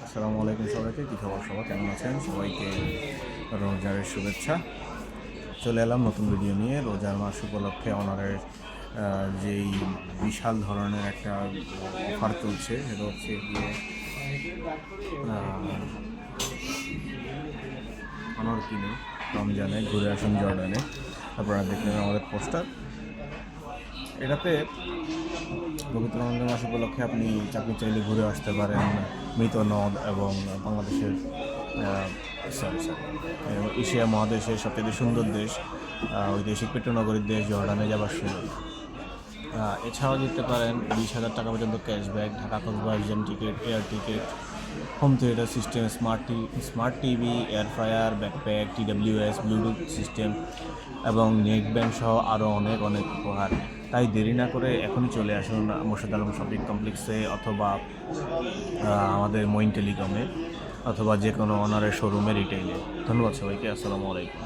আসসালামু আলাইকুম সবাইকে, কী খবর? সবাই কেমন আছেন? সবাইকে রোজারের শুভেচ্ছা। চলে এলাম নতুন ভিডিও নিয়ে। রোজার মাস উপলক্ষে অনারের যেই বিশাল ধরনের একটা অফার চলছে, সেটা হচ্ছে গিয়ে অনার কিনে রমজানে ঘুরে আসুন জর্ডানে। আপনারা দেখলেন আমাদের পোস্টার। এটাতে পবিত্র রমজান মাস উপলক্ষে আপনি চাইলে ঘুরে আসতে পারেন মৃত নদ এবং বাংলাদেশের এশিয়া মহাদেশের সবচেয়ে সুন্দর দেশ, ঐতিহাসিক পেট্রোনগরীর দেশ জর্ডানে যাবার সুযোগ। এছাড়াও যেতে পারেন 20,000 টাকা পর্যন্ত cashback, Dhaka conversion ticket, air ticket, home theatre system, smart TV, air fryer, backpack, TWS, Bluetooth system এবং নেট ব্যাংক সহ আরও অনেক উপহার। তাই দেরি না করে এখনই চলে আসুন মোর্শেদ আলম শপিং কমপ্লেক্সে, অথবা আমাদের মঈন টেলিকমে, অথবা যে কোনো অনারের শোরুমে, রিটেইলে। ধন্যবাদ সবাইকে। আসসালামু আলাইকুম।